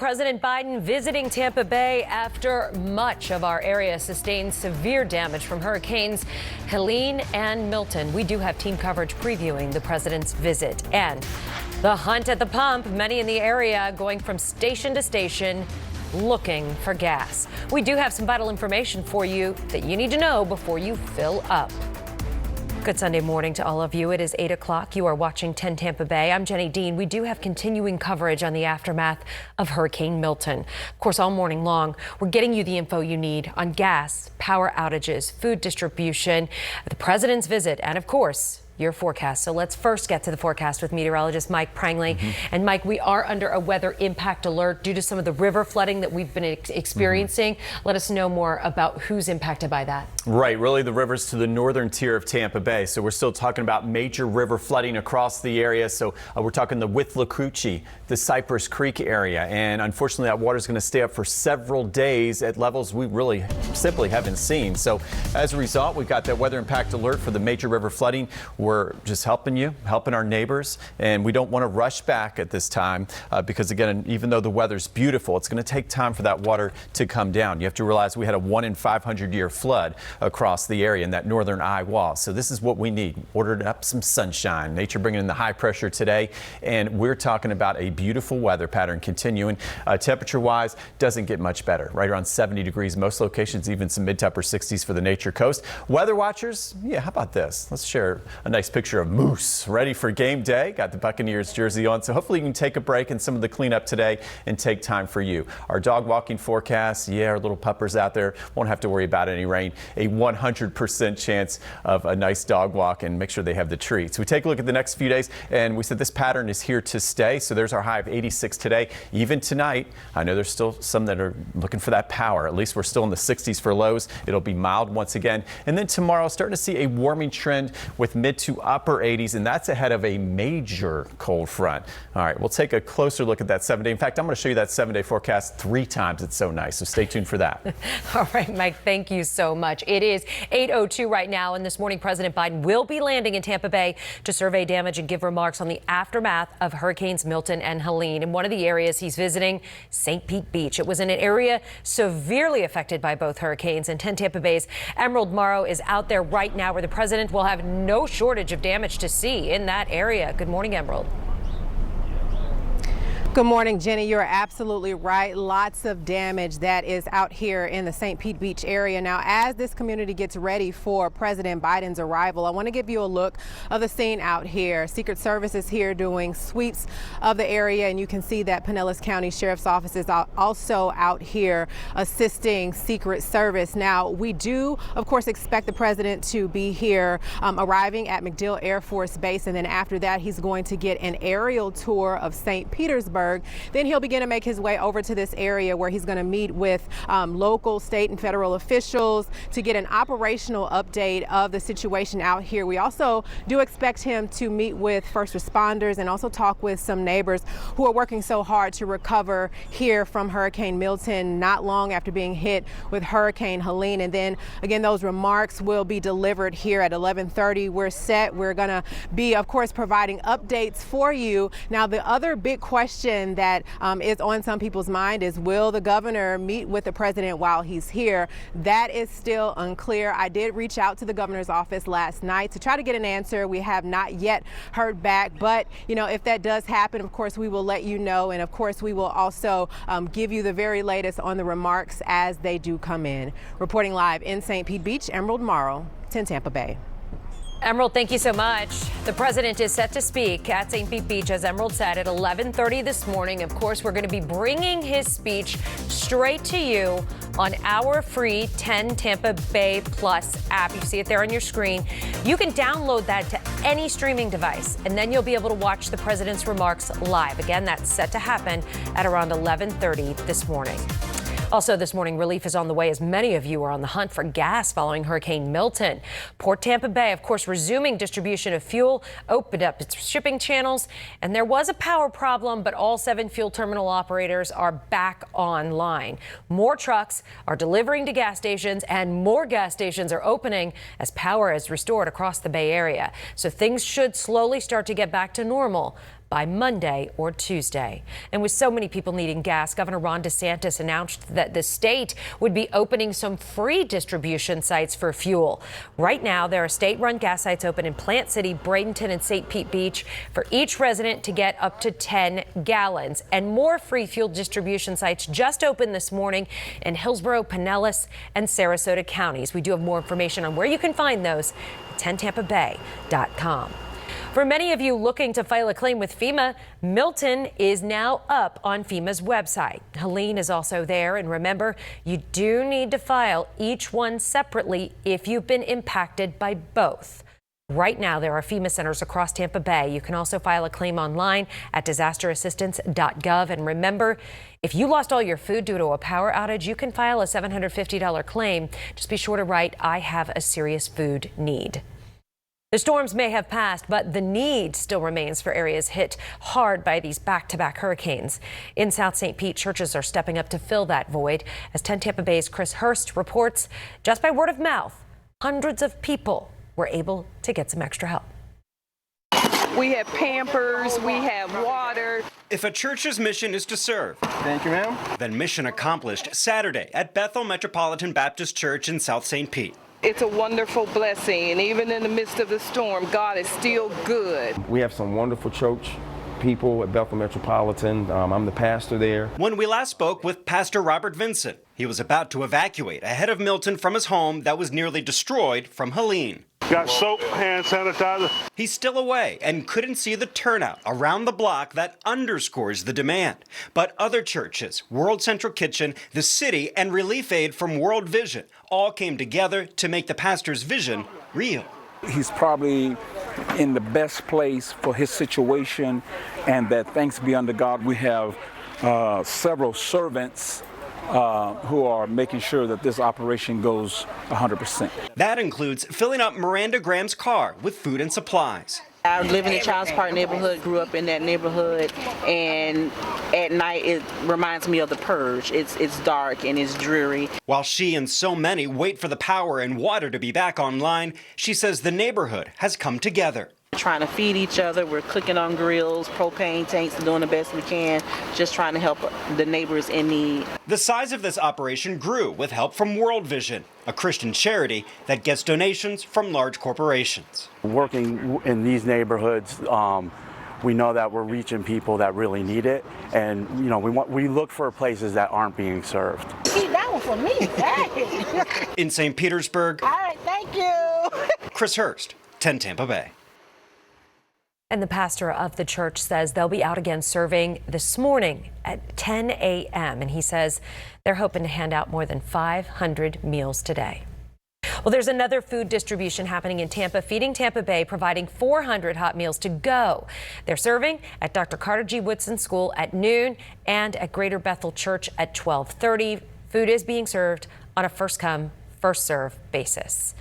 President Biden visiting Tampa Bay after much of our area sustained severe damage from hurricanes Helene and Milton. We do have team coverage previewing the president's visit and the hunt at the pump. Many in the area going from station to station looking for gas. We do have some vital information for you that you need to know before you fill up. Good Sunday morning to all of you. It is 8 o'clock. You are watching 10 Tampa Bay. I'm Jenny Dean. We do have continuing coverage on the aftermath of Hurricane Milton. Of course, all morning long, we're getting you the info you need on gas, power outages, food distribution, the president's visit, and of course, your forecast. So let's first get to the forecast with meteorologist Mike Prangley. And Mike, we are under a weather impact alert due to some of the river flooding that we've been experiencing. Let us know more about who's impacted by that. Right, really the rivers to the northern tier of Tampa Bay. So we're still talking about major river flooding across the area. So we're talking the Withlacoochee, the Cypress Creek area. And unfortunately, that water is going to stay up for several days at levels we really simply haven't seen. So as a result, we've got that weather impact alert for the major river flooding. We're just helping you, helping our neighbors, and we don't want to rush back at this time because, again, even though the weather's beautiful, it's going to take time for that water to come down. You have to realize we had a 1 in 500 year flood across the area in that northern eye wall. So this is what we need. Ordered up some sunshine. Nature bringing in the high pressure today, and we're talking about a beautiful weather pattern continuing. Temperature-wise, doesn't get much better. Right around 70 degrees most locations, even some mid to upper 60s for the Nature Coast. Weather watchers, yeah, how about this? Let's share a nice picture of Moose ready for game day. Got the Buccaneers jersey on, so hopefully you can take a break in some of the cleanup today and take time for you. Our dog walking forecast, yeah, our little puppers out there won't have to worry about any rain. A 100% chance of a nice dog walk, and make sure they have the treats. We take a look at the next few days, and we said this pattern is here to stay. So there's our high of 86 today. Even tonight, I know there's still some that are looking for that power. At least we're still in the 60s for lows. It'll be mild once again. And then tomorrow, starting to see a warming trend with mid to upper 80s, and that's ahead of a major cold front. All right, we'll take a closer look at that 7-day. In fact, I'm going to show you that 7-day forecast 3 times. It's so nice. So stay tuned for that. All right, Mike, thank you so much. It is 8:02 right now, and this morning President Biden will be landing in Tampa Bay to survey damage and give remarks on the aftermath of Hurricanes Milton and Helene. In one of the areas he's visiting, St. Pete Beach. It was in an area severely affected by both hurricanes, and 10 Tampa Bay's Emerald Morrow is out there right now where the president will have no shortage of damage to see in that area. Good morning, Emerald. Good morning, Jenny. You're absolutely right. Lots of damage that is out here in the St. Pete Beach area. Now, as this community gets ready for President Biden's arrival, I want to give you a look of the scene out here. Secret Service is here doing sweeps of the area, and you can see that Pinellas County Sheriff's Office is also out here assisting Secret Service. Now, we do, of course, expect the president to be here arriving at MacDill Air Force Base, and then after that, he's going to get an aerial tour of St. Petersburg. Then he'll begin to make his way over to this area where he's going to meet with local, state, and federal officials to get an operational update of the situation out here. We also do expect him to meet with first responders and also talk with some neighbors who are working so hard to recover here from Hurricane Milton not long after being hit with Hurricane Helene. And then again, those remarks will be delivered here at 11:30. We're set. We're going to be, of course, providing updates for you. Now, the other big question that is on some people's mind is, will the governor meet with the president while he's here? That is still unclear. I did reach out to the governor's office last night to try to get an answer. We have not yet heard back, but you know, if that does happen, of course, we will let you know, and of course, we will also give you the very latest on the remarks as they do come in. Reporting live in St. Pete Beach, Emerald Morrow, 10 Tampa Bay. Emerald, thank you so much. The president is set to speak at St. Pete Beach, as Emerald said, at 11:30 this morning. Of course, we're going to be bringing his speech straight to you on our free 10 Tampa Bay Plus app. You see it there on your screen. You can download that to any streaming device, and then you'll be able to watch the president's remarks live. Again, that's set to happen at around 11:30 this morning. Also this morning, relief is on the way as many of you are on the hunt for gas following Hurricane Milton. Port Tampa Bay, of course, resuming distribution of fuel, opened up its shipping channels, and there was a power problem, but all 7 fuel terminal operators are back online. More trucks are delivering to gas stations, and more gas stations are opening as power is restored across the Bay Area. So things should slowly start to get back to normal. by Monday or Tuesday. And with so many people needing gas, Governor Ron DeSantis announced that the state would be opening some free distribution sites for fuel. Right now, there are state-run gas sites open in Plant City, Bradenton, and St. Pete Beach for each resident to get up to 10 gallons. And more free fuel distribution sites just opened this morning in Hillsborough, Pinellas, and Sarasota counties. We do have more information on where you can find those at 10tampabay.com. For many of you looking to file a claim with FEMA, Milton is now up on FEMA's website. Helene is also there, and remember, you do need to file each one separately if you've been impacted by both. Right now, there are FEMA centers across Tampa Bay. You can also file a claim online at disasterassistance.gov. And remember, if you lost all your food due to a power outage, you can file a $750 claim. Just be sure to write, "I have a serious food need." The storms may have passed, but the need still remains for areas hit hard by these back-to-back hurricanes. In South St. Pete, churches are stepping up to fill that void. As 10 Tampa Bay's Chris Hurst reports, just by word of mouth, hundreds of people were able to get some extra help. We have Pampers, we have water. If a church's mission is to serve, thank you, ma'am, then mission accomplished Saturday at Bethel Metropolitan Baptist Church in South St. Pete. It's a wonderful blessing, and even in the midst of the storm, God is still good. We have some wonderful church people at Bethel Metropolitan. I'm the pastor there. When we last spoke with Pastor Robert Vincent, he was about to evacuate ahead of Milton from his home that was nearly destroyed from Helene. Got soap, hand sanitizer. He's still away and couldn't see the turnout around the block that underscores the demand. But other churches, World Central Kitchen, the city, and Relief Aid from World Vision all came together to make the pastor's vision real. He's probably in the best place for his situation, and that thanks be unto God, we have several servants who are making sure that this operation goes 100%. That includes filling up Miranda Graham's car with food and supplies. I live in the Childs Park neighborhood, grew up in that neighborhood, and at night it reminds me of The Purge. It's dark and it's dreary. While she and so many wait for the power and water to be back online, she says the neighborhood has come together. Trying to feed each other, we're cooking on grills, propane tanks, doing the best we can, just trying to help the neighbors in need. The size of this operation grew with help from World Vision, a Christian charity that gets donations from large corporations. Working in these neighborhoods, we know that we're reaching people that really need it, and we look for places that aren't being served. See, that one for me. In St. Petersburg, all right, thank you. Chris Hurst, 10 Tampa Bay. And the pastor of the church says they'll be out again serving this morning at 10 a.m. And he says they're hoping to hand out more than 500 meals today. Well, there's another food distribution happening in Tampa, Feeding Tampa Bay, providing 400 hot meals to go. They're serving at Dr. Carter G. Woodson School at noon and at Greater Bethel Church at 12:30. Food is being served on a first-come, first-served basis.